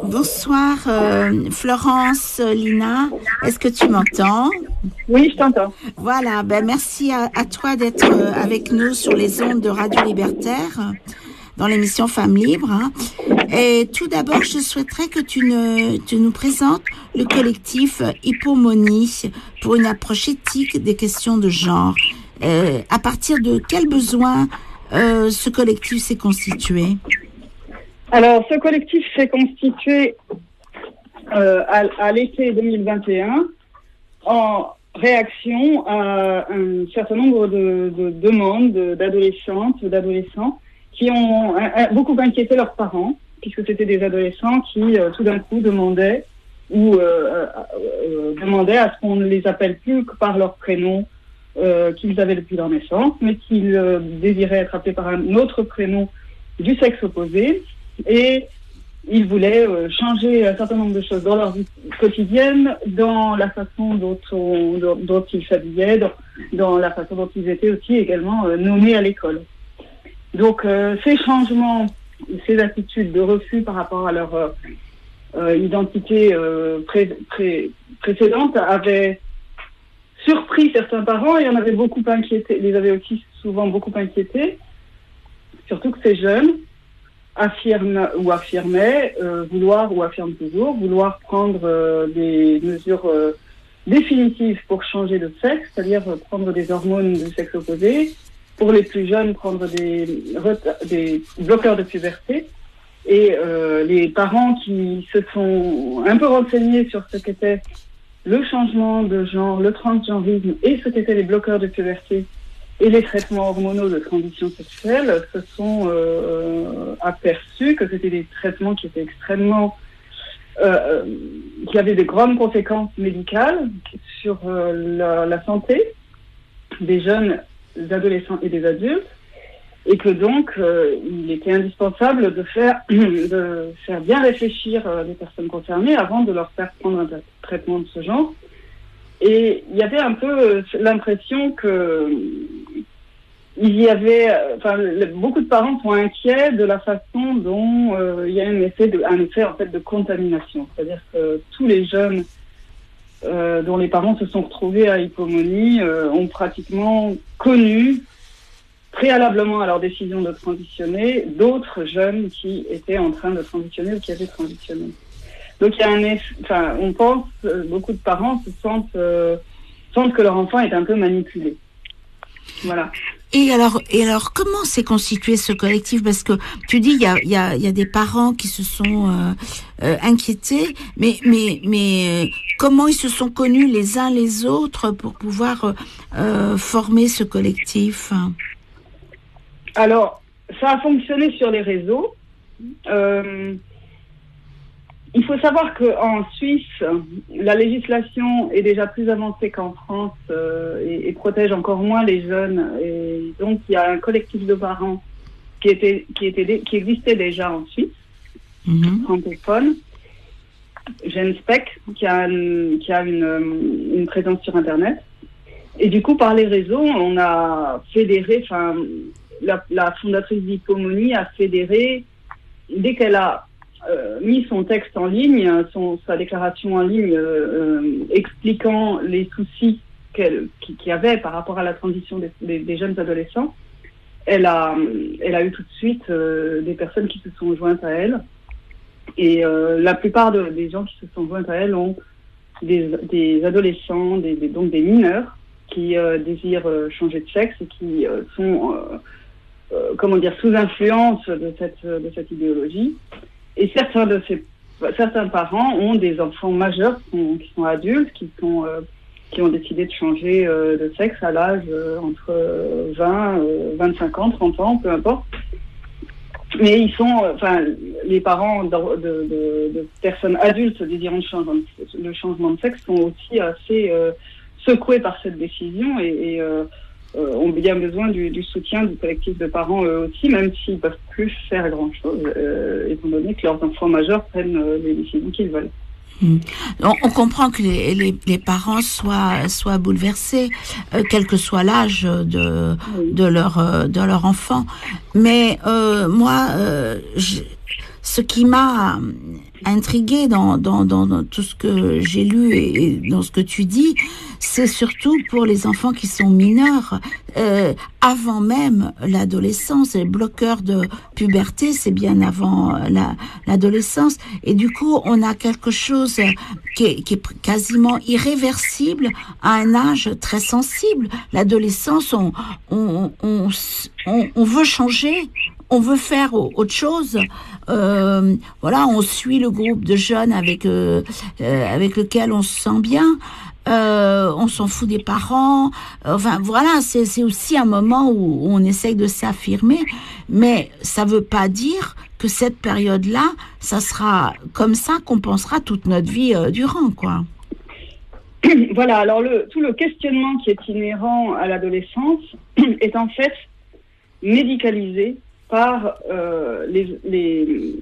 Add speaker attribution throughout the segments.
Speaker 1: Bonsoir Florence, Lina, est-ce que tu m'entends?
Speaker 2: Oui, je t'entends.
Speaker 1: Voilà, merci à toi d'être avec nous sur les ondes de Radio Libertaire dans l'émission Femmes Libres. Et tout d'abord, je souhaiterais que tu nous présentes le collectif Hypomonie pour une approche éthique des questions de genre. À partir de quel besoin ce collectif s'est constitué?
Speaker 2: Alors, ce collectif s'est constitué à l'été 2021 en réaction à un certain nombre de demandes d'adolescentes, d'adolescents qui ont beaucoup inquiété leurs parents, puisque c'était des adolescents qui tout d'un coup demandaient à ce qu'on ne les appelle plus que par leur prénom qu'ils avaient depuis leur naissance, mais qu'ils désiraient être appelés par un autre prénom du sexe opposé. Et ils voulaient changer un certain nombre de choses dans leur vie quotidienne, dans la façon dont ils s'habillaient, dans la façon dont ils étaient aussi également nommés à l'école. Donc ces changements, ces attitudes de refus par rapport à leur identité précédente avaient surpris certains parents et en avaient beaucoup inquiété, les avaient aussi souvent beaucoup inquiétés, surtout que ces jeunes affirment ou affirmaient affirment toujours vouloir prendre des mesures définitives pour changer de sexe, c'est-à-dire prendre des hormones du sexe opposé, pour les plus jeunes prendre des bloqueurs de puberté. Et les parents qui se sont un peu renseignés sur ce qu'était le changement de genre, le transgenrisme et ce qu'étaient les bloqueurs de puberté et les traitements hormonaux de transition sexuelle se sont aperçus que c'était des traitements qui étaient extrêmement qui avaient de grandes conséquences médicales sur la santé des jeunes adolescents et des adultes, et que donc il était indispensable de faire bien réfléchir les personnes concernées avant de leur faire prendre un traitement de ce genre. Et il y avait un peu l'impression que il y avait, beaucoup de parents sont inquiets de la façon dont il y a un effet en fait de contamination. C'est-à-dire que tous les jeunes dont les parents se sont retrouvés à Hypomonie ont pratiquement connu, préalablement à leur décision de transitionner, d'autres jeunes qui étaient en train de transitionner ou qui avaient transitionné. Donc il y a un effet, on pense, beaucoup de parents sentent que leur enfant est un peu manipulé. Voilà.
Speaker 1: Et alors, comment s'est constitué ce collectif? Parce que tu dis il y a des parents qui se sont inquiétés, mais comment ils se sont connus les uns les autres pour pouvoir former ce collectif?
Speaker 2: Alors, ça a fonctionné sur les réseaux. Il faut savoir qu'en Suisse, la législation est déjà plus avancée qu'en France et protège encore moins les jeunes. Et donc, il y a un collectif de parents qui existait déjà en Suisse, francophone, GenSpec, qui a une présence sur Internet. Et du coup, par les réseaux, on a fédéré, la fondatrice d'Hypomonie a fédéré, dès qu'elle a mis son texte en ligne, sa déclaration en ligne expliquant les soucis qu'il y avait par rapport à la transition des jeunes adolescents, elle a eu tout de suite des personnes qui se sont jointes à elle. Et la plupart des gens qui se sont joints à elle ont des adolescents, donc des mineurs qui désirent changer de sexe et qui sont sous influence de cette idéologie. Et certains parents ont des enfants majeurs qui sont adultes, qui ont décidé de changer de sexe à l'âge entre 20, 25 ans, 30 ans, peu importe. Mais ils sont, les parents de personnes adultes désirant le changement de sexe sont aussi assez secoués par cette décision et ont bien besoin du soutien du collectif de parents eux aussi, même s'ils ne peuvent plus faire grand-chose, étant donné que leurs enfants majeurs prennent les décisions qu'ils veulent.
Speaker 1: On comprend que les parents soient bouleversés, quel que soit l'âge de leur enfant. Mais moi, ce qui m'a intriguée dans tout ce que j'ai lu et dans ce que tu dis, c'est surtout pour les enfants qui sont mineurs, avant même l'adolescence. Les bloqueurs de puberté, c'est bien avant l'adolescence. Et du coup, on a quelque chose qui est quasiment irréversible à un âge très sensible. L'adolescence, on veut changer. On veut faire autre chose. Voilà, on suit le groupe de jeunes avec lequel on se sent bien. On s'en fout des parents. Enfin, voilà, c'est aussi un moment où on essaye de s'affirmer. Mais ça veut pas dire que cette période-là, ça sera comme ça qu'on pensera toute notre vie durant, quoi.
Speaker 2: Voilà, alors tout le questionnement qui est inhérent à l'adolescence est en fait médicalisé par le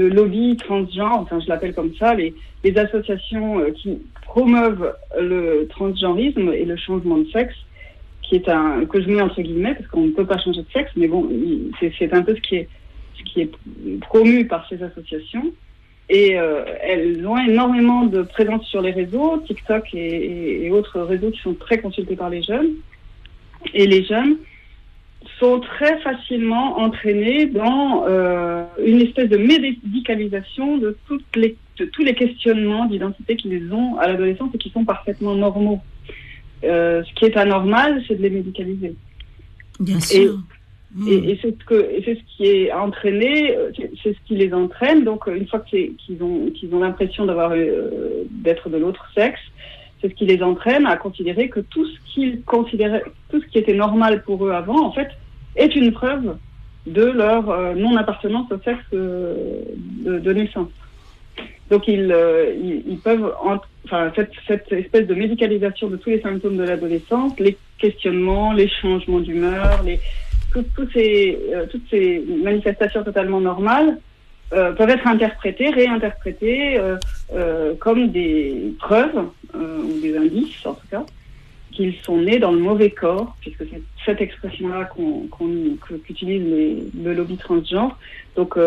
Speaker 2: lobby transgenre, enfin je l'appelle comme ça, les associations qui promeuvent le transgenrisme et le changement de sexe, qui est que je mets entre guillemets parce qu'on ne peut pas changer de sexe, mais bon, c'est un peu ce qui est promu par ces associations. Et elles ont énormément de présence sur les réseaux, TikTok et autres réseaux qui sont très consultés par les jeunes. Et les jeunes sont très facilement entraînés dans une espèce de médicalisation de tous les questionnements d'identité qu'ils ont à l'adolescence et qui sont parfaitement normaux. Ce qui est anormal, c'est de les médicaliser.
Speaker 1: Bien sûr.
Speaker 2: Et c'est ce qui est entraîné, c'est ce qui les entraîne. Donc, une fois qu'ils ont l'impression d'être de l'autre sexe, c'est ce qui les entraîne à considérer que tout ce qui était normal pour eux avant, en fait, est une preuve de leur non-appartenance au sexe de naissance. Donc, ils peuvent, cette espèce de médicalisation de tous les symptômes de l'adolescence, les questionnements, les changements d'humeur, toutes ces manifestations totalement normales peuvent être réinterprétées comme des preuves ou des indices, en tout cas, qu'ils sont nés dans le mauvais corps, puisque c'est cette expression-là qu'utilise le lobby transgenre. Donc,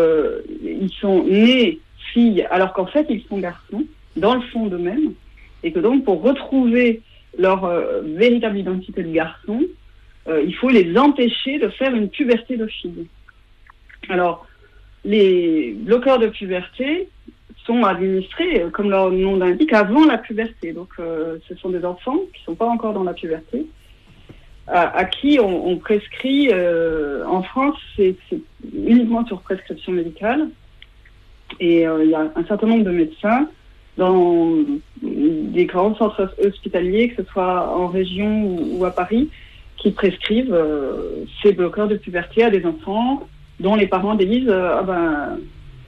Speaker 2: ils sont nés filles, alors qu'en fait, ils sont garçons, dans le fond d'eux-mêmes, et que donc, pour retrouver leur véritable identité de garçon, il faut les empêcher de faire une puberté de fille. Alors, les bloqueurs de puberté sont administrés, comme leur nom l'indique, avant la puberté. Donc, ce sont des enfants qui ne sont pas encore dans la puberté, à qui on prescrit, en France, c'est uniquement sur prescription médicale. Et il y a un certain nombre de médecins dans des grands centres hospitaliers, que ce soit en région ou à Paris, qui prescrivent ces bloqueurs de puberté à des enfants dont les parents disent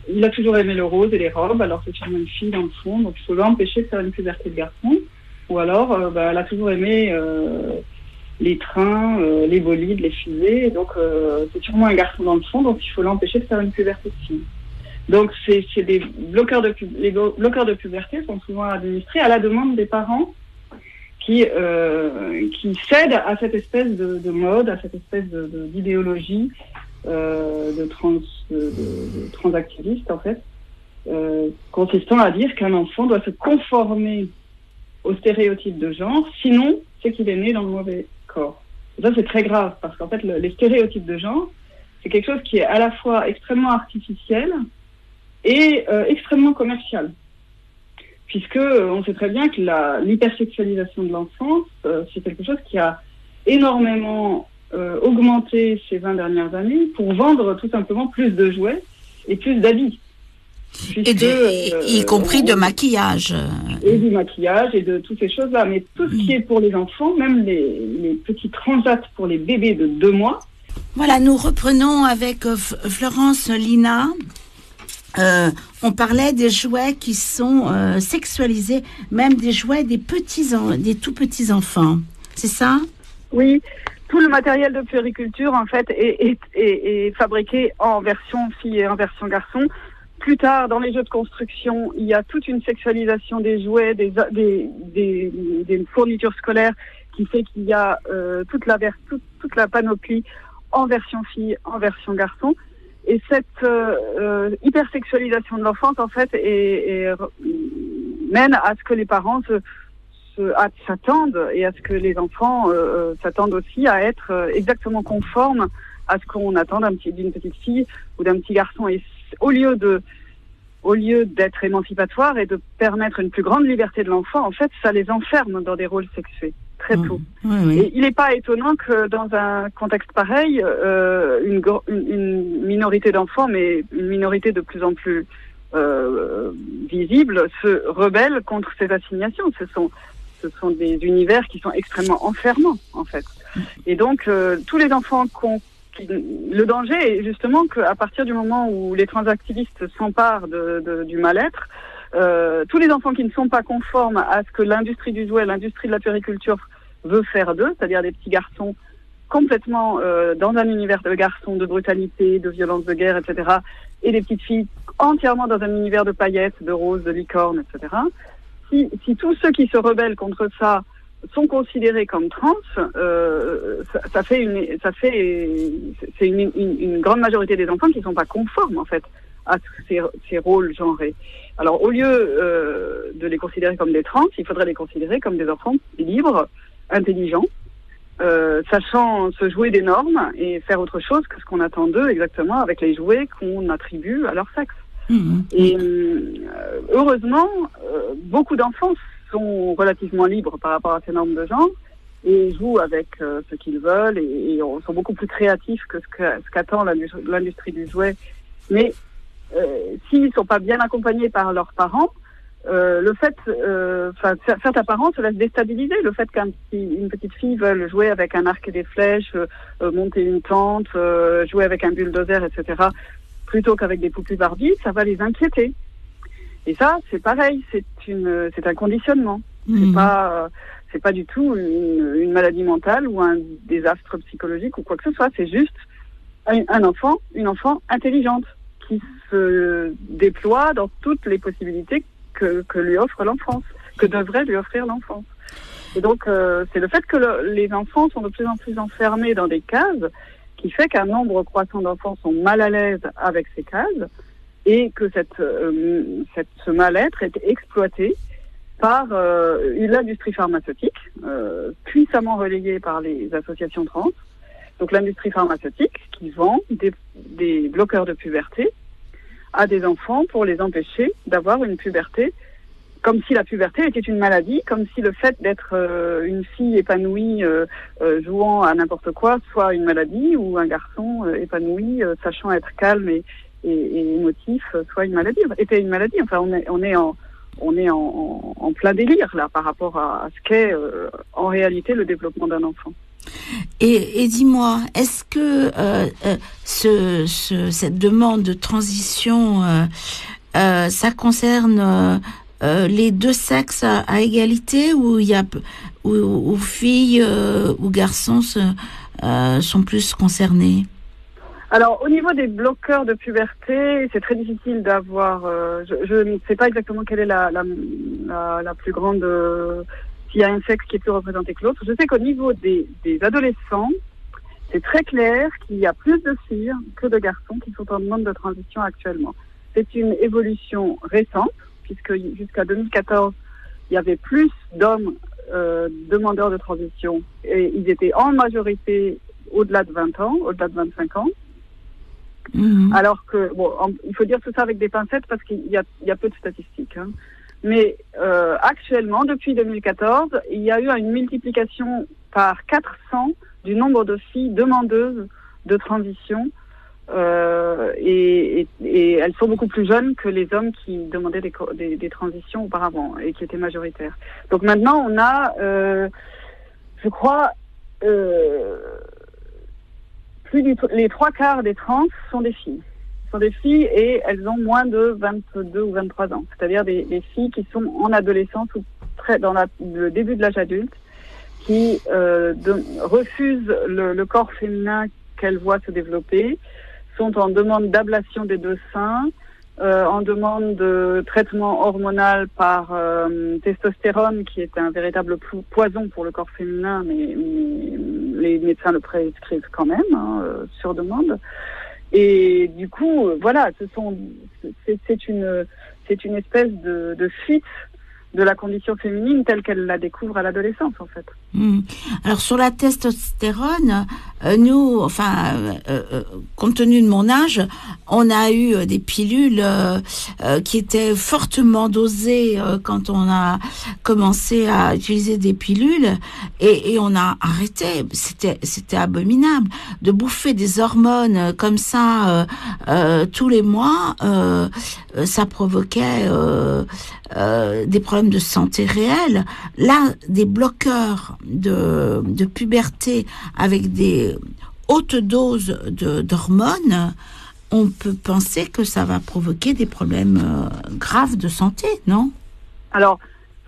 Speaker 2: il a toujours aimé le rose et les robes, alors c'est sûrement une fille dans le fond, donc il faut l'empêcher de faire une puberté de garçon. Ou alors elle a toujours aimé les trains, les bolides, les fusées, donc c'est sûrement un garçon dans le fond, donc il faut l'empêcher de faire une puberté de fille. Donc c'est des bloqueurs les bloqueurs de puberté sont souvent administrés à la demande des parents qui cèdent à cette espèce de mode, à cette espèce d'idéologie de transactiviste, en fait, consistant à dire qu'un enfant doit se conformer aux stéréotypes de genre, sinon c'est qu'il est né dans le mauvais corps. Et ça, c'est très grave, parce qu'en fait, les stéréotypes de genre, c'est quelque chose qui est à la fois extrêmement artificiel et extrêmement commercial. Puisque on sait très bien que l'hypersexualisation de l'enfance, c'est quelque chose qui a énormément augmenté ces 20 dernières années pour vendre tout simplement plus de jouets et plus d'habits.
Speaker 1: Y compris de maquillage.
Speaker 2: Et du maquillage et de toutes ces choses-là. Mais tout ce qui est pour les enfants, même les petits transats pour les bébés de 2 mois.
Speaker 1: Voilà, nous reprenons avec Florence Lina. On parlait des jouets qui sont sexualisés, même des jouets des tout petits enfants. C'est ça?
Speaker 2: Oui, tout le matériel de puériculture en fait est fabriqué en version fille et en version garçon. Plus tard, dans les jeux de construction, il y a toute une sexualisation des jouets, des fournitures scolaires, qui fait qu'il y a toute la panoplie en version fille, en version garçon. Et cette hypersexualisation de l'enfance, en fait, mène à ce que les parents s'attendent et à ce que les enfants s'attendent aussi à être exactement conformes à ce qu'on attend d'une petite fille ou d'un petit garçon. Et au lieu d'être émancipatoire et de permettre une plus grande liberté de l'enfant, en fait, ça les enferme dans des rôles sexués très tôt.
Speaker 1: Oui.
Speaker 2: Et il n'est pas étonnant que dans un contexte pareil, une minorité d'enfants, mais une minorité de plus en plus visible, se rebelle contre ces assignations. Ce sont des univers qui sont extrêmement enfermants, en fait. Et donc, tous les enfants le danger est justement qu'à partir du moment où les transactivistes s'emparent du mal-être, tous les enfants qui ne sont pas conformes à ce que l'industrie du jouet, l'industrie de la puériculture veut faire d'eux, c'est-à-dire des petits garçons complètement dans un univers de garçons, de brutalité, de violence de guerre, etc., et des petites filles entièrement dans un univers de paillettes, de roses, de licornes, etc., si tous ceux qui se rebellent contre ça sont considérés comme trans, c'est une grande majorité des enfants qui ne sont pas conformes en fait à ces rôles genrés. Alors au lieu de les considérer comme des trans, il faudrait les considérer comme des enfants libres, intelligents, sachant se jouer des normes et faire autre chose que ce qu'on attend d'eux exactement avec les jouets qu'on attribue à leur sexe. Et heureusement, beaucoup d'enfants sont relativement libres par rapport à ces normes de genre et jouent avec ce qu'ils veulent et sont beaucoup plus créatifs que ce qu'attend l'industrie du jouet. Mais s'ils ne sont pas bien accompagnés par leurs parents, certains parents se laissent déstabiliser. Le fait qu'une petite fille veuille jouer avec un arc et des flèches, monter une tente, jouer avec un bulldozer, etc., plutôt qu'avec des poupées Barbie, ça va les inquiéter. Et ça, c'est pareil, c'est un conditionnement. C'est pas du tout une maladie mentale ou un désastre psychologique ou quoi que ce soit. C'est juste une enfant intelligente qui se déploie dans toutes les possibilités que lui offre l'enfance, que devrait lui offrir l'enfance. Et donc, c'est le fait que les enfants sont de plus en plus enfermés dans des cases qui fait qu'un nombre croissant d'enfants sont mal à l'aise avec ces cases et que ce mal-être est exploité par l'industrie pharmaceutique, puissamment relayée par les associations trans. Donc l'industrie pharmaceutique qui vend des bloqueurs de puberté à des enfants pour les empêcher d'avoir une puberté, comme si la puberté était une maladie, comme si le fait d'être une fille épanouie jouant à n'importe quoi soit une maladie, ou un garçon épanoui sachant être calme et émotif soit était une maladie. Enfin, on est en plein délire là par rapport à ce qu'est en réalité le développement d'un enfant.
Speaker 1: Et dis-moi, est-ce que cette demande de transition, ça concerne les deux sexes à égalité, ou où filles ou garçons sont plus concernés?
Speaker 2: Alors, au niveau des bloqueurs de puberté, c'est très difficile d'avoir... je ne sais pas exactement quelle est la plus grande... s'il y a un sexe qui est plus représenté que l'autre. Je sais qu'au niveau des adolescents, c'est très clair qu'il y a plus de filles que de garçons qui sont en demande de transition actuellement. C'est une évolution récente, puisque jusqu'à 2014, il y avait plus d'hommes demandeurs de transition, et ils étaient en majorité au-delà de 20 ans, au-delà de 25 ans. Alors que, il faut dire tout ça avec des pincettes parce qu'il y a peu de statistiques. Hein. Mais actuellement, depuis 2014, il y a eu une multiplication par 400 du nombre de filles demandeuses de transition. Et elles sont beaucoup plus jeunes que les hommes qui demandaient des transitions auparavant et qui étaient majoritaires. Donc maintenant, on a, je crois... les 3/4 des trans sont des filles. Sont des filles et elles ont moins de 22 ou 23 ans. C'est-à-dire des filles qui sont en adolescence ou dans le début de l'âge adulte, qui refusent le corps féminin qu'elles voient se développer, sont en demande d'ablation des deux seins, en demande de traitement hormonal par testostérone, qui est un véritable poison pour le corps féminin, mais les médecins le prescrivent quand même, sur demande. Et du coup, voilà, c'est une espèce de fuite de la condition féminine telle qu'elle la découvre à l'adolescence, en fait.
Speaker 1: Alors, sur la testostérone, nous, compte tenu de mon âge, on a eu des pilules qui étaient fortement dosées quand on a commencé à utiliser des pilules, et on a arrêté. C'était abominable de bouffer des hormones comme ça tous les mois. Ça provoquait des problèmes de santé réels. Là, des bloqueurs de puberté avec des hautes doses d'hormones, on peut penser que ça va provoquer des problèmes graves de santé, non?
Speaker 2: Alors,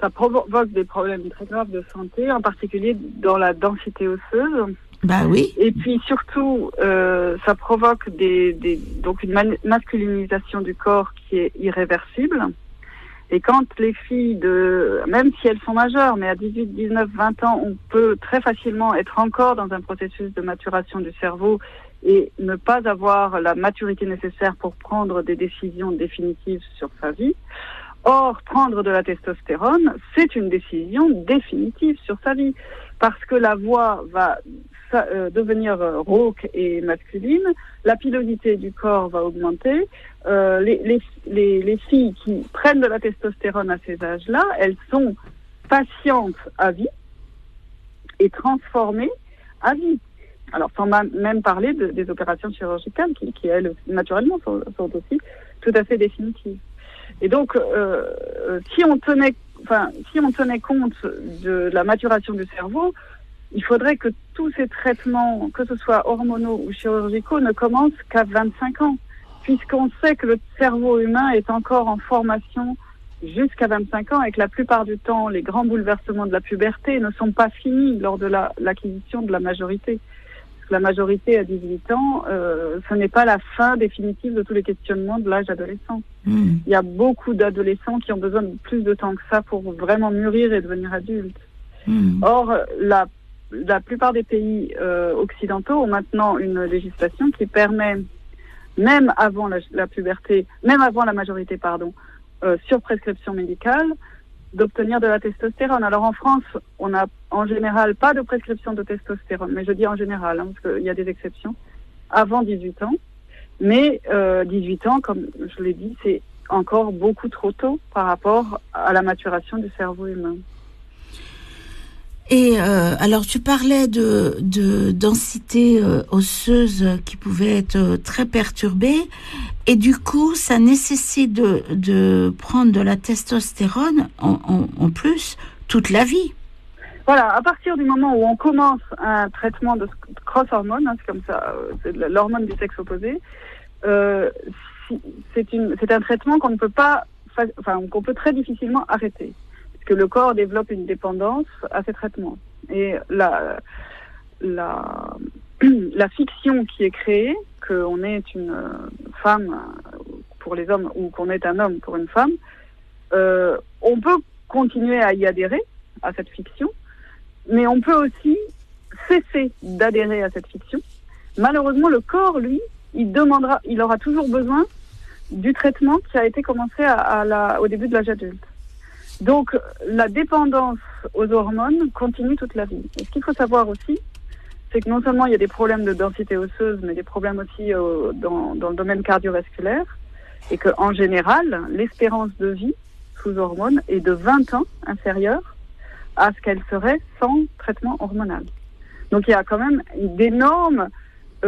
Speaker 2: ça provoque des problèmes très graves de santé, en particulier dans la densité osseuse.
Speaker 1: Bah oui.
Speaker 2: Et puis surtout, ça provoque donc une masculinisation du corps qui est irréversible. Et quand les filles même si elles sont majeures, mais à 18, 19, 20 ans, on peut très facilement être encore dans un processus de maturation du cerveau et ne pas avoir la maturité nécessaire pour prendre des décisions définitives sur sa vie. Or, prendre de la testostérone, c'est une décision définitive sur sa vie, parce que la voix va devenir rauque et masculine, la pilosité du corps va augmenter. Les filles qui prennent de la testostérone à ces âges-là, elles sont patientes à vie et transformées à vie. Alors, sans même parler des opérations chirurgicales qui elles, naturellement, sont aussi tout à fait définitives. Et donc, si on tenait compte de la maturation du cerveau, il faudrait que tous ces traitements, que ce soit hormonaux ou chirurgicaux, ne commencent qu'à 25 ans, puisqu'on sait que le cerveau humain est encore en formation jusqu'à 25 ans et que la plupart du temps, les grands bouleversements de la puberté ne sont pas finis lors de l'acquisition de la majorité. Parce que la majorité à 18 ans, ce n'est pas la fin définitive de tous les questionnements de l'âge adolescent. Il y a beaucoup d'adolescents qui ont besoin de plus de temps que ça pour vraiment mûrir et devenir adultes. Or, la plupart des pays occidentaux ont maintenant une législation qui permet, même avant la puberté, même avant la majorité, sur prescription médicale, d'obtenir de la testostérone. Alors en France, on n'a en général pas de prescription de testostérone, mais je dis en général, parce qu'il y a des exceptions, avant 18 ans. Mais 18 ans, comme je l'ai dit, c'est encore beaucoup trop tôt par rapport à la maturation du cerveau humain.
Speaker 1: Et alors tu parlais de densité osseuse qui pouvait être très perturbée, et du coup ça nécessite de prendre de la testostérone en plus toute la vie.
Speaker 2: Voilà, à partir du moment où on commence un traitement de cross-hormone, c'est comme ça, c'est l'hormone du sexe opposé, c'est un traitement qu'on ne peut pas, qu'on peut très difficilement arrêter, que le corps développe une dépendance à ces traitements. Et la fiction qui est créée, qu'on est une femme pour les hommes ou qu'on est un homme pour une femme, on peut continuer à y adhérer, à cette fiction, mais on peut aussi cesser d'adhérer à cette fiction. Malheureusement, le corps, lui, il aura toujours besoin du traitement qui a été commencé au début de l'âge adulte. Donc, la dépendance aux hormones continue toute la vie. Et ce qu'il faut savoir aussi, c'est que non seulement il y a des problèmes de densité osseuse, mais des problèmes aussi dans le domaine cardiovasculaire, et qu'en général, l'espérance de vie sous hormones est de 20 ans inférieure à ce qu'elle serait sans traitement hormonal. Donc, il y a quand même d'énormes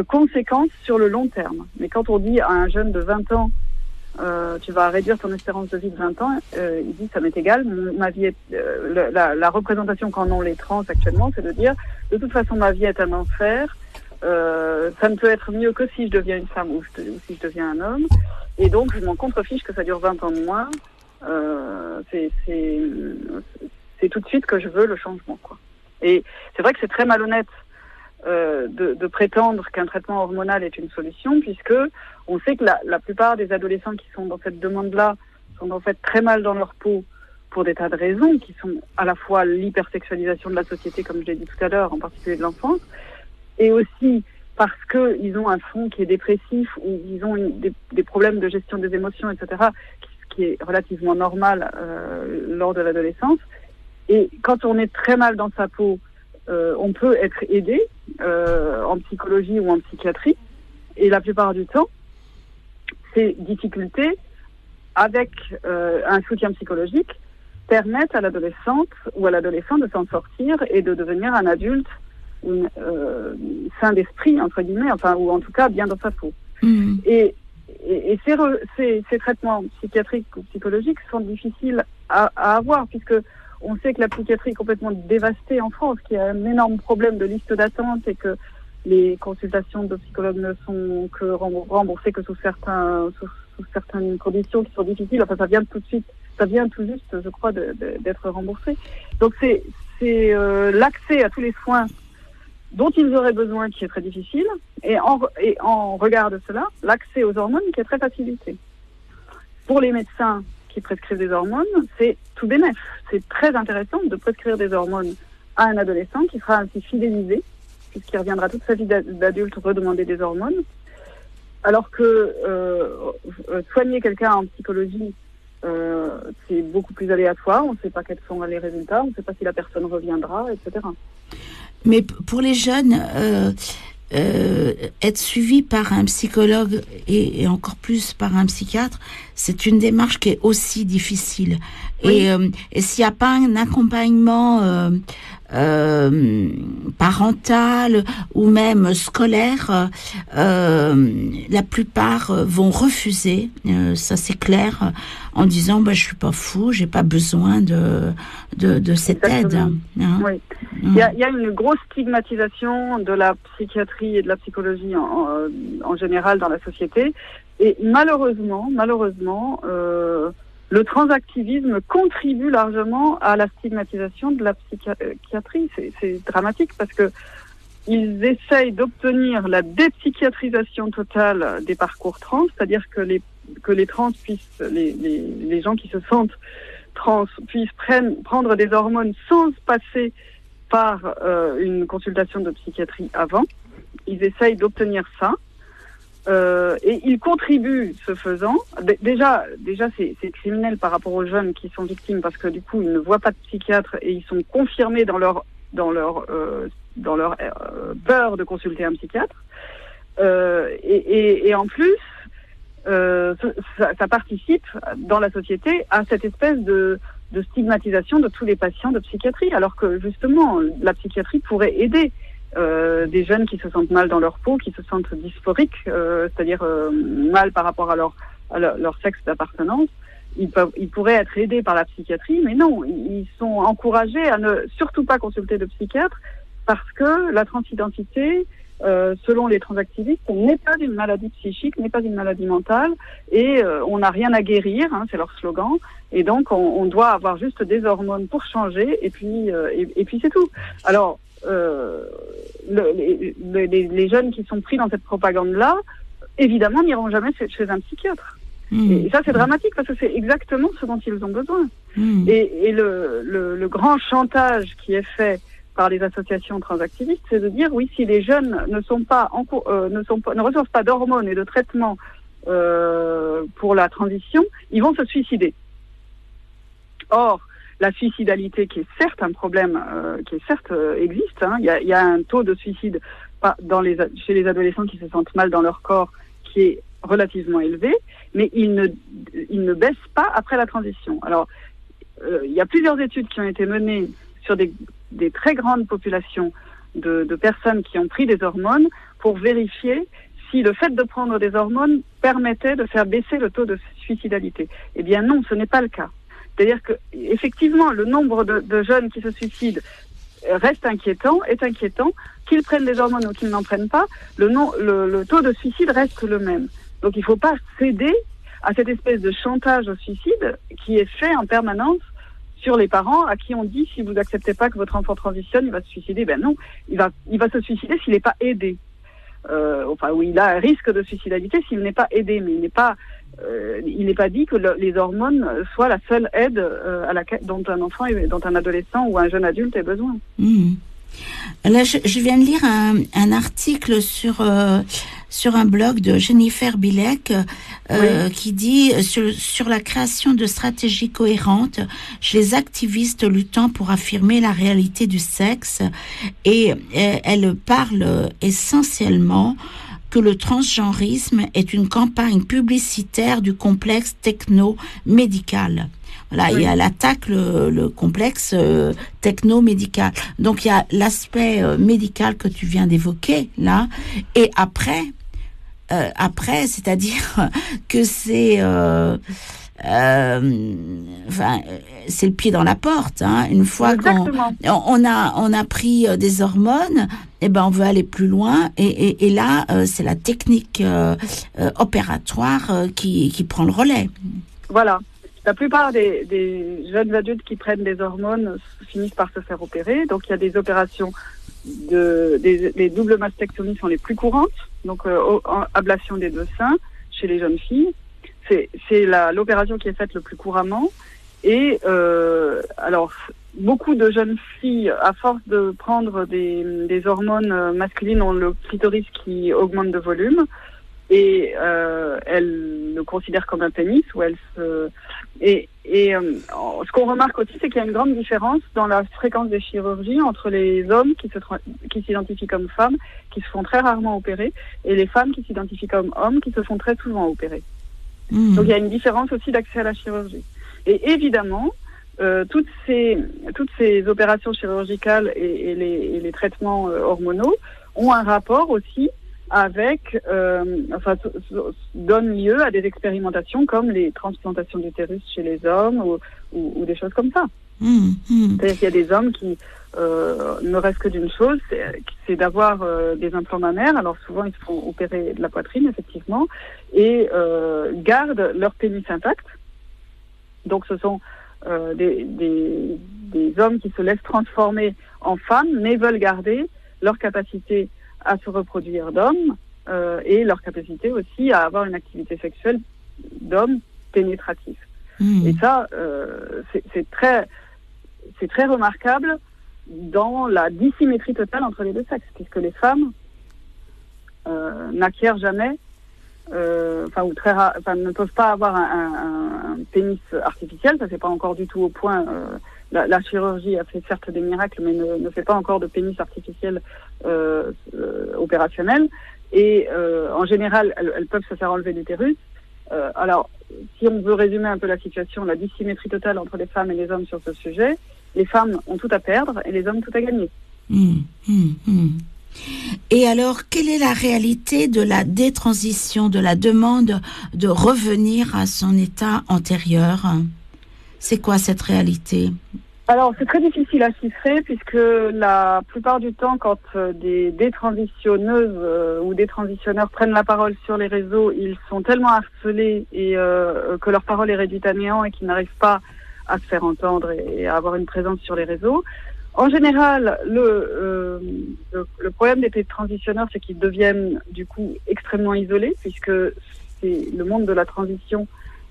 Speaker 2: conséquences sur le long terme. Mais quand on dit à un jeune de 20 ans, tu vas réduire ton espérance de vie de 20 ans, il dit ça m'est égal, ma vie est, la représentation qu'en ont les trans actuellement, c'est de dire de toute façon ma vie est un enfer, ça ne peut être mieux que si je deviens une femme ou si je deviens un homme, et donc je m'en contrefiche que ça dure 20 ans de moins, c'est tout de suite que je veux le changement, quoi. Et c'est vrai que c'est très malhonnête de prétendre qu'un traitement hormonal est une solution, puisque on sait que la plupart des adolescents qui sont dans cette demande-là sont en fait très mal dans leur peau pour des tas de raisons, qui sont à la fois l'hypersexualisation de la société, comme je l'ai dit tout à l'heure, en particulier de l'enfance, et aussi parce qu'ils ont un fond qui est dépressif ou ils ont des problèmes de gestion des émotions, etc., qui est relativement normal lors de l'adolescence. Et quand on est très mal dans sa peau, on peut être aidé en psychologie ou en psychiatrie. Et la plupart du temps, ces difficultés, avec un soutien psychologique, permettent à l'adolescente ou à l'adolescent de s'en sortir et de devenir un adulte sain d'esprit, entre guillemets, enfin, ou en tout cas bien dans sa peau. Mmh. Et ces traitements psychiatriques ou psychologiques sont difficiles à avoir, puisque on sait que la psychiatrie est complètement dévastée en France, qu'il y a un énorme problème de liste d'attente et que les consultations de psychologues ne sont que remboursées que sous certaines conditions qui sont difficiles. Enfin, ça vient tout juste, je crois, d'être remboursé. Donc c'est l'accès à tous les soins dont ils auraient besoin qui est très difficile, et en regard de cela, l'accès aux hormones qui est très facilité. Pour les médecins qui prescrivent des hormones, c'est tout bénef. C'est très intéressant de prescrire des hormones à un adolescent qui sera ainsi fidélisé, puisqu'il reviendra toute sa vie d'adulte redemander des hormones, alors que soigner quelqu'un en psychologie, c'est beaucoup plus aléatoire, on ne sait pas quels sont les résultats, on ne sait pas si la personne reviendra, etc.
Speaker 1: Mais pour les jeunes, être suivi par un psychologue et encore plus par un psychiatre, c'est une démarche qui est aussi difficile. Oui. Et s'il n'y a pas un accompagnement parental ou même scolaire, la plupart vont refuser, ça c'est clair, en disant je suis pas fou, j'ai pas besoin de cette
Speaker 2: Exactement.
Speaker 1: aide. Hein.
Speaker 2: Oui. Il y a une grosse stigmatisation de la psychiatrie et de la psychologie en général dans la société, et malheureusement, le transactivisme contribue largement à la stigmatisation de la psychiatrie. C'est dramatique parce que ils essayent d'obtenir la dépsychiatrisation totale des parcours trans, c'est-à-dire que les trans puissent, les gens qui se sentent trans puissent prendre des hormones sans passer par une consultation de psychiatrie avant. Ils essayent d'obtenir ça. Et ils contribuent, ce faisant. Déjà, c'est criminel par rapport aux jeunes qui sont victimes, parce que du coup, ils ne voient pas de psychiatre et ils sont confirmés dans leur peur de consulter un psychiatre. Et en plus, ça participe dans la société à cette espèce de stigmatisation de tous les patients de psychiatrie, alors que justement, la psychiatrie pourrait aider des jeunes qui se sentent mal dans leur peau, qui se sentent dysphoriques, c'est-à-dire mal par rapport à leur sexe d'appartenance. Ils pourraient être aidés par la psychiatrie, mais non, ils sont encouragés à ne surtout pas consulter de psychiatre, parce que la transidentité, selon les transactivistes, n'est pas une maladie psychique, n'est pas une maladie mentale, et on n'a rien à guérir, c'est leur slogan, et donc on doit avoir juste des hormones pour changer, et puis c'est tout. Alors, les jeunes qui sont pris dans cette propagande-là, évidemment, n'iront jamais chez un psychiatre. Et ça, c'est dramatique, parce que c'est exactement ce dont ils ont besoin. Et le grand chantage qui est fait par les associations transactivistes, c'est de dire, oui, si les jeunes ne reçoivent pas d'hormones et de traitements pour la transition, ils vont se suicider. Or, la suicidalité, qui est certes un problème, existe. Il y a un taux de suicide chez les adolescents qui se sentent mal dans leur corps qui est relativement élevé, mais il ne baisse pas après la transition. Alors, il y a plusieurs études qui ont été menées sur des très grandes populations de personnes qui ont pris des hormones pour vérifier si le fait de prendre des hormones permettait de faire baisser le taux de suicidalité. Eh bien non, ce n'est pas le cas. C'est-à-dire que, effectivement, le nombre de jeunes qui se suicident est inquiétant, qu'ils prennent des hormones ou qu'ils n'en prennent pas, le taux de suicide reste le même. Donc il ne faut pas céder à cette espèce de chantage au suicide qui est fait en permanence sur les parents à qui on dit, si vous n'acceptez pas que votre enfant transitionne, il va se suicider. Ben non, il va se suicider s'il n'est pas aidé. Il a un risque de suicidalité s'il n'est pas aidé, mais il n'est pas dit que les hormones soient la seule aide dont un enfant, dont un adolescent ou un jeune adulte ait besoin.
Speaker 1: Là, je viens de lire un article sur un blog de Jennifer Bilek qui dit sur la création de stratégies cohérentes chez les activistes luttant pour affirmer la réalité du sexe, et elle parle essentiellement que le transgenrisme est une campagne publicitaire du complexe techno-médical. Voilà, et elle attaque le complexe techno-médical. Donc, il y a l'aspect médical que tu viens d'évoquer, là, et après, c'est-à-dire que c'est le pied dans la porte, hein. Une fois qu'on a pris des hormones, on veut aller plus loin, et là c'est la technique opératoire qui prend le relais.
Speaker 2: Voilà. La plupart des jeunes adultes qui prennent des hormones finissent par se faire opérer. Donc il y a des opérations les doubles mastectomies sont les plus courantes. Donc ablation des deux seins chez les jeunes filles. C'est l'opération qui est faite le plus couramment. Et alors, beaucoup de jeunes filles, à force de prendre des hormones masculines, ont le clitoris qui augmente de volume. Et elles le considèrent comme un pénis. Ce qu'on remarque aussi, c'est qu'il y a une grande différence dans la fréquence des chirurgies entre les hommes qui s'identifient comme femmes, qui se font très rarement opérer, et les femmes qui s'identifient comme hommes, qui se font très souvent opérer. Donc il y a une différence aussi d'accès à la chirurgie. Et évidemment, toutes ces opérations chirurgicales et les traitements hormonaux ont un rapport aussi avec, donnent lieu à des expérimentations comme les transplantations d'utérus chez les hommes ou des choses comme ça. C'est-à-dire qu'il y a des hommes qui ne restent que d'une chose, c'est d'avoir des implants mammaires. Alors souvent ils se font opérer de la poitrine, effectivement, et gardent leur pénis intact. Donc ce sont des hommes qui se laissent transformer en femmes, mais veulent garder leur capacité à se reproduire d'hommes et leur capacité aussi à avoir une activité sexuelle d'homme pénétratif. Et ça, c'est très remarquable dans la dissymétrie totale entre les deux sexes, puisque les femmes n'acquièrent jamais, ne peuvent pas avoir un pénis artificiel. Ça, c'est pas encore du tout au point. La chirurgie a fait certes des miracles, mais ne fait pas encore de pénis artificiel opérationnel. Et en général, elles peuvent se faire enlever l'utérus. Alors, si on veut résumer un peu la situation, la dissymétrie totale entre les femmes et les hommes sur ce sujet, les femmes ont tout à perdre et les hommes tout à gagner.
Speaker 1: Et alors, quelle est la réalité de la détransition, de la demande de revenir à son état antérieur ? C'est quoi cette réalité ?
Speaker 2: Alors, c'est très difficile à chiffrer puisque la plupart du temps, quand des détransitionneuses ou des transitionneurs prennent la parole sur les réseaux, ils sont tellement harcelés et que leur parole est réduite à néant et qu'ils n'arrivent pas à se faire entendre et à avoir une présence sur les réseaux. En général, le problème des transitionneurs, c'est qu'ils deviennent du coup extrêmement isolés puisque c'est le monde de la transition.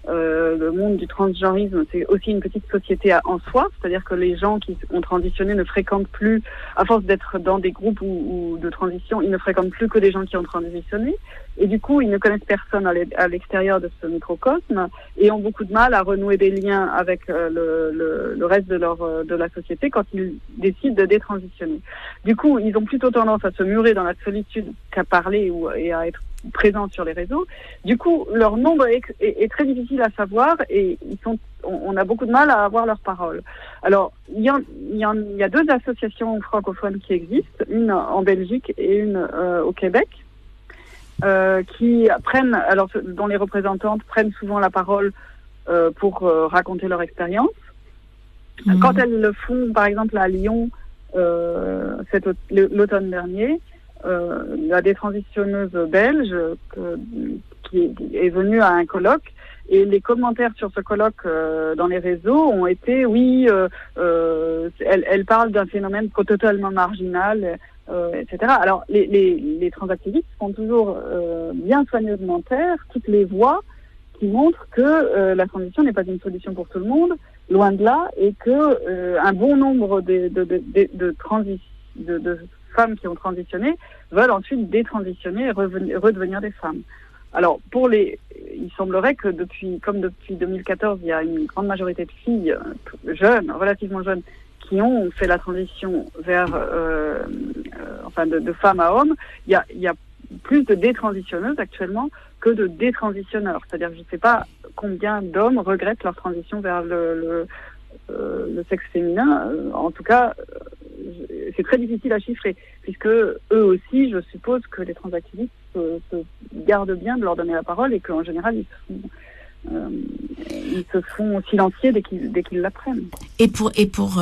Speaker 2: Le monde du transgenrisme, c'est aussi une petite société en soi, c'est-à-dire que les gens qui ont transitionné ne fréquentent plus, à force d'être dans des groupes ou de transition, ils ne fréquentent plus que des gens qui ont transitionné, et du coup, ils ne connaissent personne à l'extérieur de ce microcosme, et ont beaucoup de mal à renouer des liens avec le reste de la société quand ils décident de détransitionner. Du coup, ils ont plutôt tendance à se murer dans la solitude qu'à parler et à être présents sur les réseaux. Du coup, leur nombre est très difficile à savoir et on a beaucoup de mal à avoir leur parole. Alors, il y a deux associations francophones qui existent, une en Belgique et une au Québec, dont les représentantes prennent souvent la parole pour raconter leur expérience. Quand elles le font, par exemple à Lyon, l'automne dernier, la détransitionneuse belge qui est venue à un colloque, et les commentaires sur ce colloque dans les réseaux ont été elle parle d'un phénomène totalement marginal, etc. Alors les transactivistes font toujours bien soigneusement taire toutes les voix qui montrent que la transition n'est pas une solution pour tout le monde, loin de là, et que un bon nombre de de femmes qui ont transitionné veulent ensuite détransitionner et redevenir des femmes. Alors, il semblerait que depuis 2014, il y a une grande majorité de filles jeunes, relativement jeunes, qui ont fait la transition vers, de femmes à hommes. Il y a plus de détransitionneuses actuellement que de détransitionneurs. C'est-à-dire, je ne sais pas combien d'hommes regrettent leur transition vers le sexe féminin. En tout cas, c'est très difficile à chiffrer, puisque eux aussi, je suppose que les transactivistes se gardent bien de leur donner la parole et qu'en général, ils se font silencier dès qu'ils l'apprennent.
Speaker 1: Et pour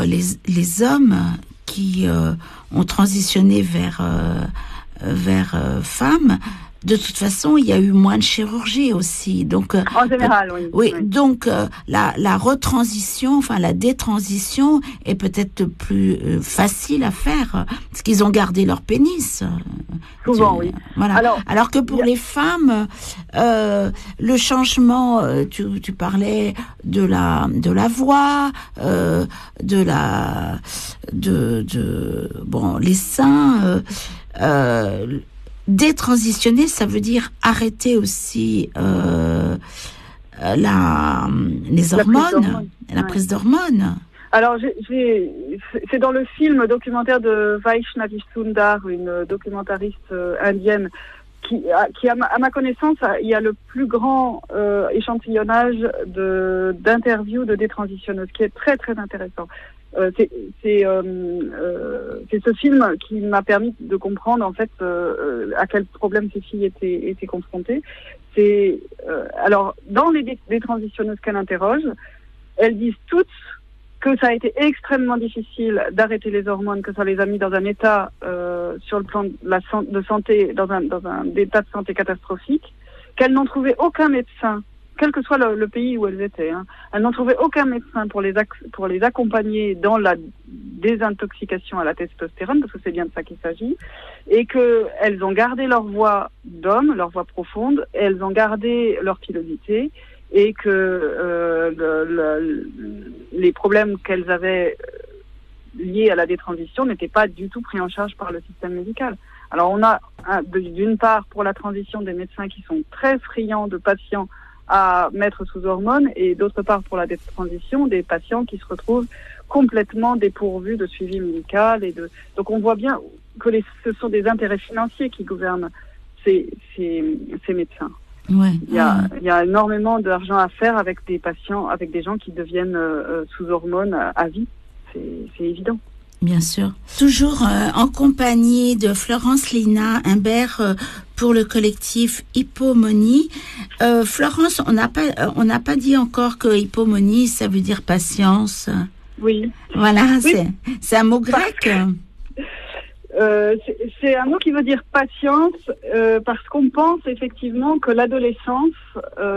Speaker 1: les hommes qui ont transitionné vers femmes, de toute façon, il y a eu moins de chirurgie aussi. Donc,
Speaker 2: en général, oui.
Speaker 1: Oui. Donc, la retransition, la détransition est peut-être plus facile à faire, parce qu'ils ont gardé leur pénis.
Speaker 2: Souvent, oui.
Speaker 1: Voilà. Alors que pour les femmes, le changement, tu parlais de la voix, les seins, détransitionner, ça veut dire arrêter aussi les hormones, la prise d'hormones.
Speaker 2: Alors, c'est dans le film documentaire de Vaishnavi Sundar, une documentariste indienne, qui à ma connaissance, il y a le plus grand échantillonnage d'interviews de détransitionneuses, qui est très très intéressant. C'est ce film qui m'a permis de comprendre en fait à quel problème ces filles étaient confrontées. Alors dans les détransitionneuses qu'elle interroge, elles disent toutes que ça a été extrêmement difficile d'arrêter les hormones, que ça les a mis dans un état sur le plan de santé, dans un état de santé catastrophique, qu'elles n'ont trouvé aucun médecin, quel que soit le pays où elles étaient. Elles n'ont trouvé aucun médecin pour les accompagner dans la désintoxication à la testostérone, parce que c'est bien de ça qu'il s'agit, et qu'elles ont gardé leur voix d'homme, leur voix profonde, elles ont gardé leur pilosité, et que les problèmes qu'elles avaient liés à la détransition n'étaient pas du tout pris en charge par le système médical. Alors on a d'une part pour la transition des médecins qui sont très friands de patients à mettre sous hormones, et d'autre part pour la détransition des patients qui se retrouvent complètement dépourvus de suivi médical. Donc on voit bien que ce sont des intérêts financiers qui gouvernent ces médecins.
Speaker 1: Ouais.
Speaker 2: Il y a énormément d'argent à faire avec des patients, avec des gens qui deviennent sous hormones à vie. C'est évident.
Speaker 1: Bien sûr. Toujours en compagnie de Florence Lina Imbert pour le collectif Hypomonie. Florence, on n'a pas dit encore que hypomonie, ça veut dire patience.
Speaker 2: Oui.
Speaker 1: Voilà,
Speaker 2: oui.
Speaker 1: C'est un mot grec.
Speaker 2: C'est un mot qui veut dire patience, parce qu'on pense effectivement que l'adolescence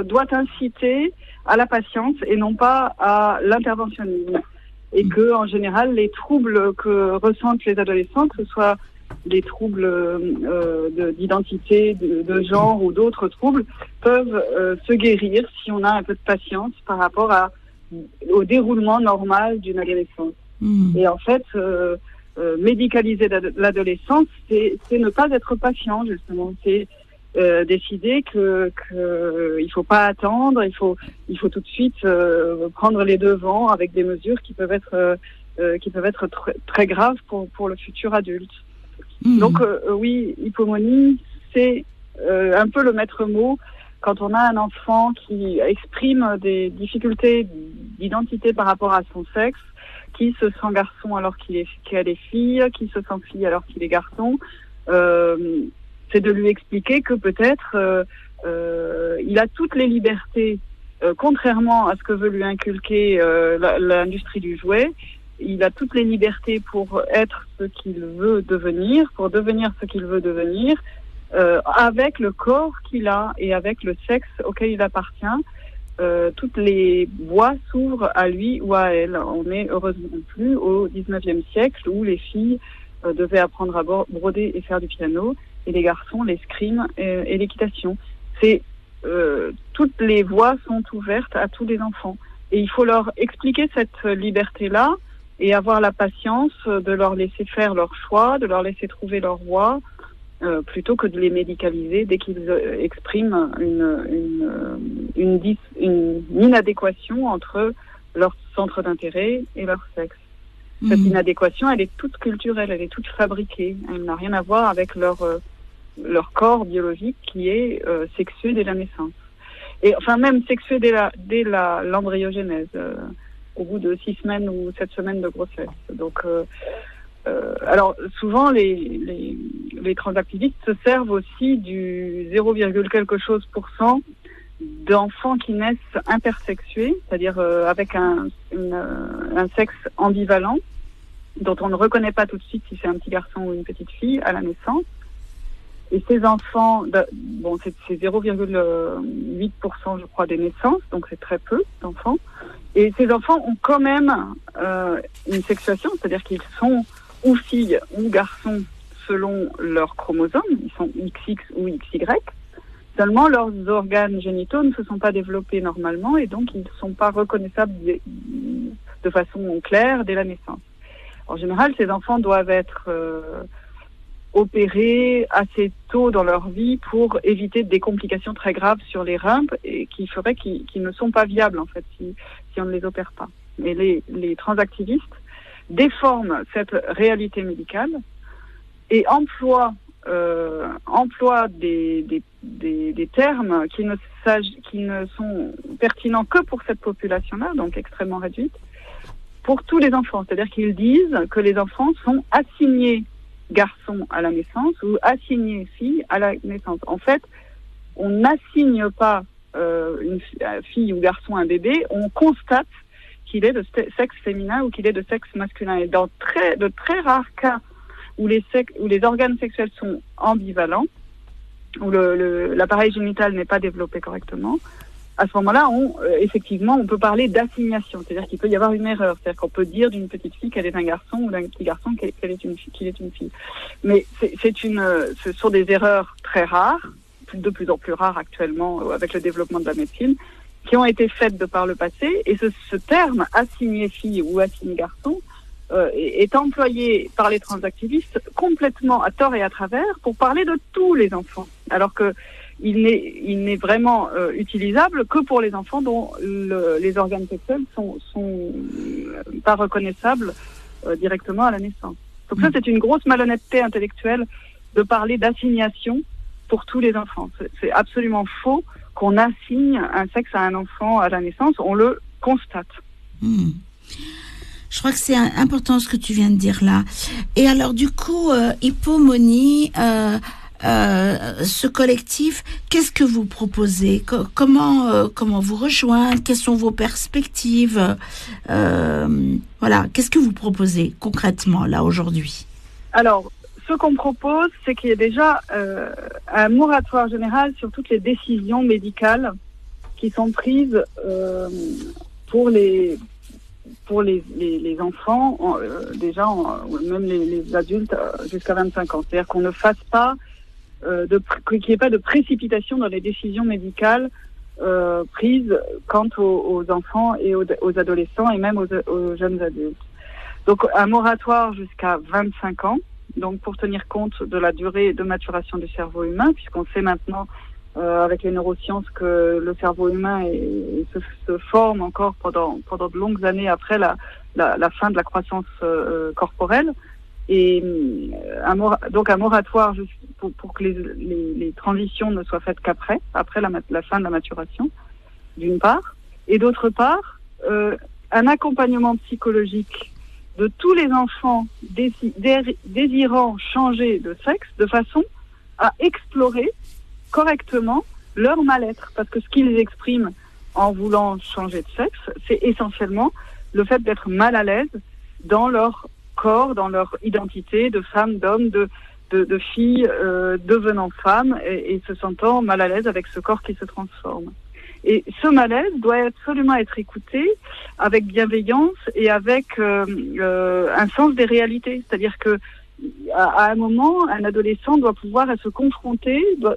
Speaker 2: doit inciter à la patience et non pas à l'interventionnisme. Et que, en général, les troubles que ressentent les adolescents, que ce soit des troubles d'identité, de genre ou d'autres troubles, peuvent se guérir si on a un peu de patience par rapport au déroulement normal d'une adolescence. Et en fait, médicaliser l'adolescence, c'est ne pas être patient, justement. C'est décider que il faut pas attendre, il faut tout de suite prendre les devants avec des mesures qui peuvent être très, très graves pour le futur adulte. Donc oui, hypomonie, c'est un peu le maître mot quand on a un enfant qui exprime des difficultés d'identité par rapport à son sexe, qui se sent garçon alors qu'elle est fille, qui se sent fille alors qu'il est garçon. C'est de lui expliquer que peut-être il a toutes les libertés, contrairement à ce que veut lui inculquer l'industrie du jouet. Il a toutes les libertés pour être ce qu'il veut devenir, pour devenir ce qu'il veut devenir, avec le corps qu'il a et avec le sexe auquel il appartient. Toutes les voies s'ouvrent à lui ou à elle. On n'est heureusement plus au 19e siècle où les filles devaient apprendre à broder et faire du piano, et les garçons l'escrime et l'équitation. Toutes les voies sont ouvertes à tous les enfants. Et il faut leur expliquer cette liberté-là et avoir la patience de leur laisser faire leur choix, de leur laisser trouver leur voie, plutôt que de les médicaliser dès qu'ils expriment une inadéquation entre leur centre d'intérêt et leur sexe. Cette inadéquation, elle est toute culturelle, elle est toute fabriquée. Elle n'a rien à voir avec leur corps biologique qui est sexué dès la naissance. Et enfin même sexué dès l'embryogénèse, au bout de 6 semaines ou 7 semaines de grossesse. Donc, alors souvent les transactivistes se servent aussi du 0, quelque chose % d'enfants qui naissent intersexués, c'est-à-dire avec un sexe ambivalent, dont on ne reconnaît pas tout de suite si c'est un petit garçon ou une petite fille à la naissance. Et ces enfants, c'est 0,8% je crois des naissances, donc c'est très peu d'enfants. Et ces enfants ont quand même une sexuation, c'est-à-dire qu'ils sont ou filles ou garçons selon leurs chromosomes, ils sont XX ou XY. Seulement, leurs organes génitaux ne se sont pas développés normalement et donc ils ne sont pas reconnaissables de façon claire dès la naissance. En général, ces enfants doivent être opérés assez tôt dans leur vie pour éviter des complications très graves sur les reins et qui feraient qu'ils ne sont pas viables en fait si on ne les opère pas. Mais les transactivistes déforment cette réalité médicale et emploient des termes qui ne sont pertinents que pour cette population-là, donc extrêmement réduite, pour tous les enfants. C'est-à-dire qu'ils disent que les enfants sont assignés garçons à la naissance ou assignés filles à la naissance. En fait, on n'assigne pas une fille ou garçon à un bébé, on constate qu'il est de sexe féminin ou qu'il est de sexe masculin. Et dans de très rares cas où les organes sexuels sont ambivalents, où l'appareil génital n'est pas développé correctement, à ce moment-là, effectivement, on peut parler d'assignation. C'est-à-dire qu'il peut y avoir une erreur. C'est-à-dire qu'on peut dire d'une petite fille qu'elle est un garçon ou d'un petit garçon qu'il est une fille. Mais ce sont des erreurs très rares, de plus en plus rares actuellement avec le développement de la médecine, qui ont été faites de par le passé. Et ce terme assigné fille ou assigné garçon est employé par les transactivistes complètement à tort et à travers pour parler de tous les enfants. Alors que il n'est vraiment utilisable que pour les enfants dont les organes sexuels sont pas reconnaissables directement à la naissance. Donc ça, c'est une grosse malhonnêteté intellectuelle de parler d'assignation pour tous les enfants. C'est absolument faux qu'on assigne un sexe à un enfant à la naissance, on le constate.
Speaker 1: Je crois que c'est important ce que tu viens de dire là. Et alors du coup, Hippomony, ce collectif, qu'est-ce que vous proposez ? Comment vous rejoindre ? Quelles sont vos perspectives ? Voilà, qu'est-ce que vous proposez concrètement là aujourd'hui ?
Speaker 2: Alors, ce qu'on propose, c'est qu'il y ait déjà un moratoire général sur toutes les décisions médicales qui sont prises pour les enfants, même les adultes jusqu'à 25 ans. C'est-à-dire qu'on ne fasse pas qu'il n'y ait pas de précipitation dans les décisions médicales prises quant aux enfants et aux adolescents et même aux jeunes adultes. Donc un moratoire jusqu'à 25 ans, donc pour tenir compte de la durée de maturation du cerveau humain, puisqu'on sait maintenant avec les neurosciences que le cerveau humain se forme encore pendant de longues années après la fin de la croissance corporelle. Et donc un moratoire pour que les transitions ne soient faites qu'après la fin de la maturation, d'une part, et d'autre part, un accompagnement psychologique de tous les enfants désirant changer de sexe de façon à explorer correctement leur mal-être, parce que ce qu'ils expriment en voulant changer de sexe, c'est essentiellement le fait d'être mal à l'aise dans leur corps, dans leur identité de femme, d'homme, de fille devenant femme et se sentant mal à l'aise avec ce corps qui se transforme. Et ce malaise doit absolument être écouté avec bienveillance et avec un sens des réalités. C'est-à-dire que à un moment, un adolescent doit pouvoir se confronter, doit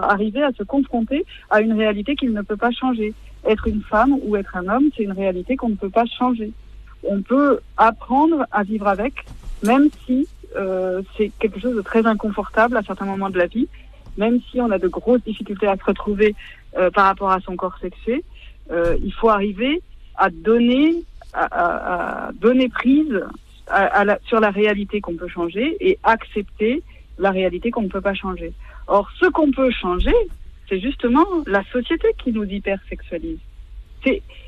Speaker 2: arriver à se confronter à une réalité qu'il ne peut pas changer. Être une femme ou être un homme, c'est une réalité qu'on ne peut pas changer. on peut apprendre à vivre avec, même si c'est quelque chose de très inconfortable à certains moments de la vie, même si on a de grosses difficultés à se retrouver par rapport à son corps sexué. Il faut arriver à donner prise sur la réalité qu'on peut changer et accepter la réalité qu'on ne peut pas changer. Or, ce qu'on peut changer, c'est justement la société qui nous hypersexualise.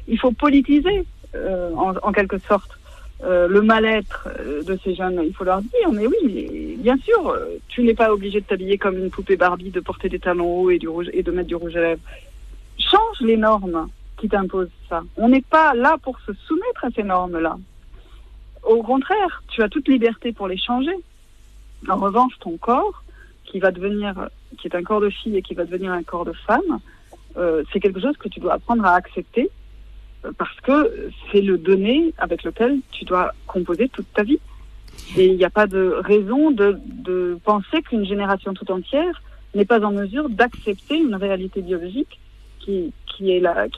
Speaker 2: Il faut politiser, en quelque sorte, le mal-être de ces jeunes. Il faut leur dire, mais oui, bien sûr, tu n'es pas obligé de t'habiller comme une poupée Barbie, de porter des talons hauts et de mettre du rouge à lèvres. Change les normes qui t'imposent ça. On n'est pas là pour se soumettre à ces normes-là. Au contraire, tu as toute liberté pour les changer. En revanche, ton corps, qui est un corps de fille et qui va devenir un corps de femme, c'est quelque chose que tu dois apprendre à accepter parce que c'est le donné avec lequel tu dois composer toute ta vie. Et il n'y a pas de raison de penser qu'une génération tout entière n'est pas en mesure d'accepter une réalité biologique qui est la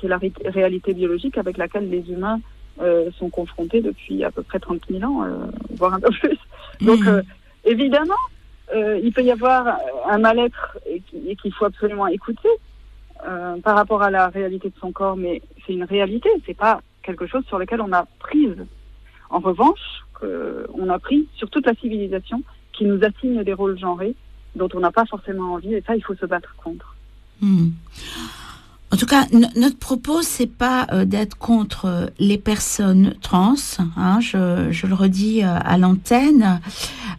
Speaker 2: réalité biologique avec laquelle les humains sont confrontés depuis à peu près 30 000 ans, voire un peu plus. Donc, évidemment, il peut y avoir un mal-être et qu'il faut absolument écouter par rapport à la réalité de son corps, mais c'est une réalité, c'est pas quelque chose sur lequel on a prise. En revanche, on a pris sur toute la civilisation qui nous assigne des rôles genrés dont on n'a pas forcément envie, et ça, il faut se battre contre.
Speaker 1: En tout cas, notre propos, c'est pas d'être contre les personnes trans, hein, je le redis à l'antenne.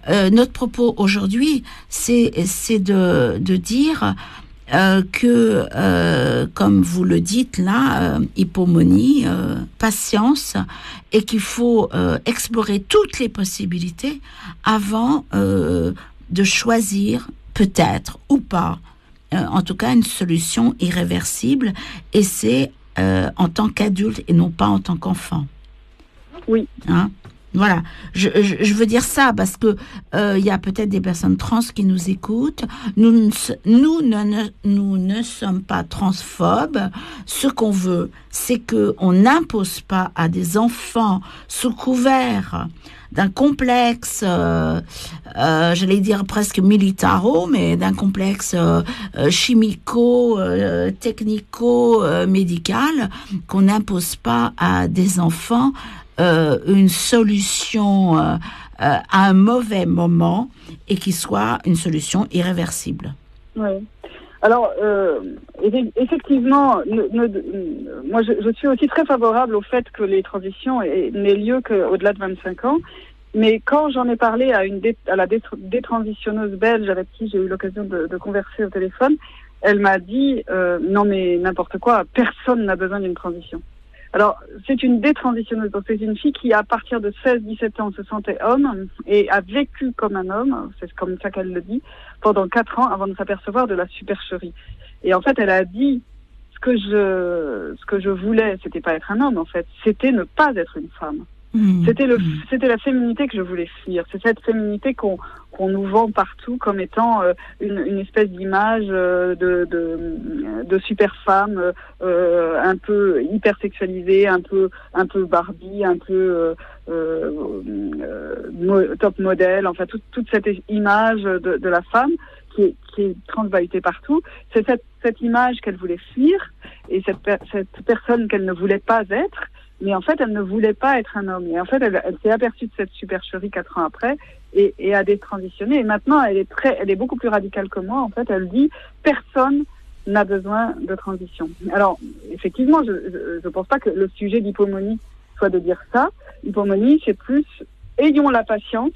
Speaker 1: Notre propos aujourd'hui, c'est de dire que, comme vous le dites là, hypomonie, patience, et qu'il faut explorer toutes les possibilités avant de choisir, peut-être ou pas, en tout cas une solution irréversible, et c'est en tant qu'adulte et non pas en tant qu'enfant.
Speaker 2: Oui.
Speaker 1: Hein? Voilà, je veux dire ça parce que il y a peut-être des personnes trans qui nous écoutent. Nous ne sommes pas transphobes. Ce qu'on veut, c'est que on n'impose pas à des enfants sous couvert d'un complexe, j'allais dire presque militaro, mais d'un complexe chimico, technico, médical, qu'on n'impose pas à des enfants une solution à un mauvais moment et qui soit une solution irréversible.
Speaker 2: Oui. Alors, effectivement, moi je suis aussi très favorable au fait que les transitions n'aient lieu qu'au-delà de 25 ans. Mais quand j'en ai parlé à la détransitionneuse belge avec qui j'ai eu l'occasion de converser au téléphone, elle m'a dit non mais n'importe quoi, personne n'a besoin d'une transition. Alors, c'est une détransitionneuse, donc c'est une fille qui, à partir de 16-17 ans, se sentait homme et a vécu comme un homme, c'est comme ça qu'elle le dit, pendant 4 ans avant de s'apercevoir de la supercherie. Et en fait, elle a dit, ce que je voulais, c'était pas être un homme, en fait, c'était ne pas être une femme. C'était la féminité que je voulais fuir. C'est cette féminité qu'on nous vend partout comme étant une espèce d'image de super femme, un peu hypersexualisée, un peu Barbie, un peu top modèle. Enfin, toute cette image de la femme qui est transvahutée partout. C'est cette image qu'elle voulait fuir et cette personne qu'elle ne voulait pas être. Mais en fait, elle ne voulait pas être un homme. Et en fait, elle s'est aperçue de cette supercherie 4 ans après et a détransitionné. Et maintenant, elle est beaucoup plus radicale que moi. En fait, elle dit personne n'a besoin de transition. Alors, effectivement, je pense pas que le sujet d'hypomonie soit de dire ça. Hypomonie, c'est plus ayons la patience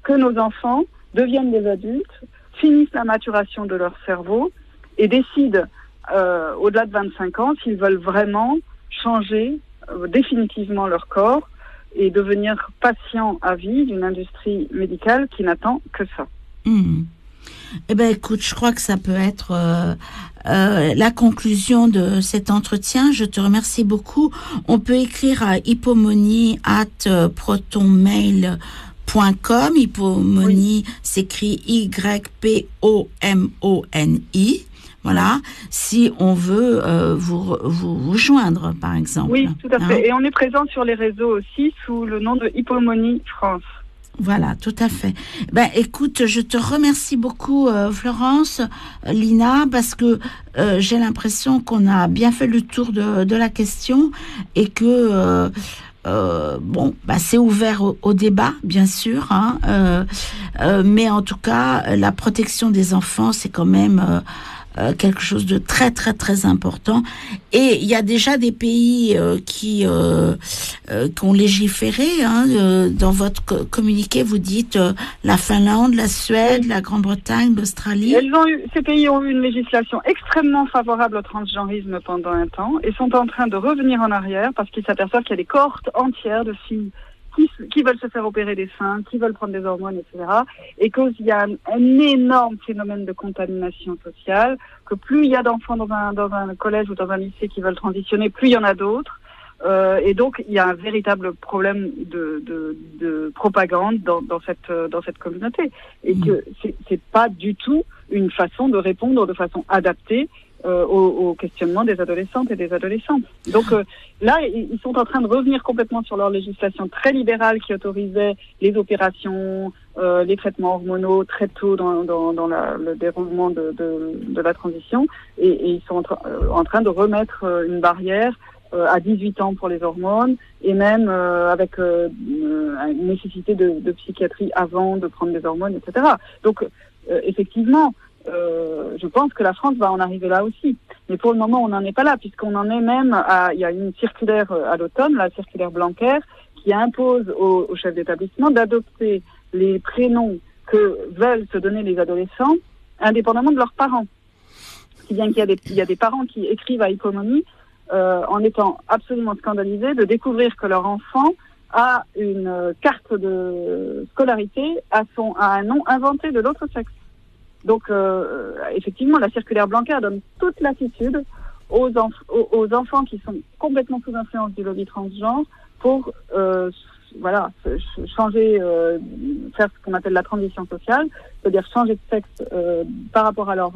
Speaker 2: que nos enfants deviennent des adultes, finissent la maturation de leur cerveau et décident au-delà de 25 ans s'ils veulent vraiment changer définitivement leur corps et devenir patient à vie d'une industrie médicale qui n'attend que ça.
Speaker 1: Eh ben, écoute, je crois que ça peut être la conclusion de cet entretien. Je te remercie beaucoup. On peut écrire à hypomonie@protonmail.com. Hypomonie s'écrit YPOMONI. Voilà, si on veut vous joindre, par exemple.
Speaker 2: Oui, tout à fait. Et on est présent sur les réseaux aussi sous le nom de Hippomonie France.
Speaker 1: Voilà, tout à fait. Ben, écoute, je te remercie beaucoup, Florence, Lina, parce que j'ai l'impression qu'on a bien fait le tour de la question et que bon, bah c'est ouvert au débat, bien sûr, hein, mais en tout cas, la protection des enfants, c'est quand même quelque chose de très très très important. Et il y a déjà des pays qui ont légiféré. Hein, dans votre communiqué, vous dites la Finlande, la Suède, la Grande-Bretagne, l'Australie.
Speaker 2: Ces pays ont eu une législation extrêmement favorable au transgenrisme pendant un temps et sont en train de revenir en arrière parce qu'ils s'aperçoivent qu'il y a des cohortes entières de filles qui veulent se faire opérer des seins, qui veulent prendre des hormones, etc. Et qu'il y a un énorme phénomène de contamination sociale, que plus il y a d'enfants dans un collège ou dans un lycée qui veulent transitionner, plus il y en a d'autres. Et donc, il y a un véritable problème de propagande dans cette communauté. Et que c'est pas du tout une façon de répondre de façon adaptée au questionnement des adolescentes et des adolescents. Donc là, ils sont en train de revenir complètement sur leur législation très libérale qui autorisait les opérations, les traitements hormonaux très tôt dans le déroulement de la transition. Et ils sont en train de remettre une barrière à 18 ans pour les hormones et même avec une nécessité de psychiatrie avant de prendre des hormones, etc. Donc effectivement, je pense que la France va en arriver là aussi. Mais pour le moment, on n'en est pas là, puisqu'on en est même il y a une circulaire à l'automne, la circulaire Blanquer, qui impose aux chefs d'établissement d'adopter les prénoms que veulent se donner les adolescents, indépendamment de leurs parents. Si bien qu'il y a des parents qui écrivent à Hippomonie en étant absolument scandalisés de découvrir que leur enfant a une carte de scolarité à un nom inventé de l'autre sexe. Donc, effectivement, la circulaire Blanquer donne toute latitude aux enfants qui sont complètement sous influence du lobby transgenre pour, changer, faire ce qu'on appelle la transition sociale, c'est-à-dire changer de sexe par rapport à leur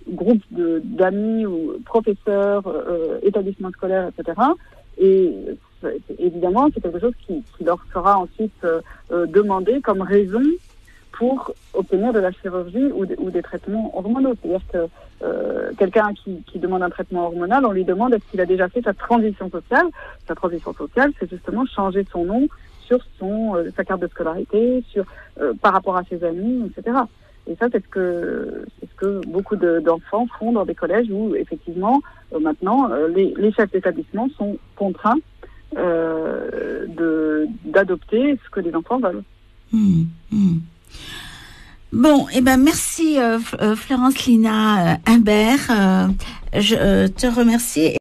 Speaker 2: groupe d'amis ou professeurs, établissements scolaires, etc. Et évidemment, c'est quelque chose qui leur sera ensuite demandé comme raison pour obtenir de la chirurgie ou des traitements hormonaux. C'est-à-dire que quelqu'un qui demande un traitement hormonal, on lui demande est-ce qu'il a déjà fait sa transition sociale. Sa transition sociale, c'est justement changer son nom sur sa carte de scolarité, par rapport à ses amis, etc. Et ça, c'est ce que beaucoup d'enfants font dans des collèges où, effectivement, maintenant, les chefs d'établissement sont contraints d'adopter ce que les enfants veulent.
Speaker 1: Bon, merci Florence Lina Imbert. Je te remercie.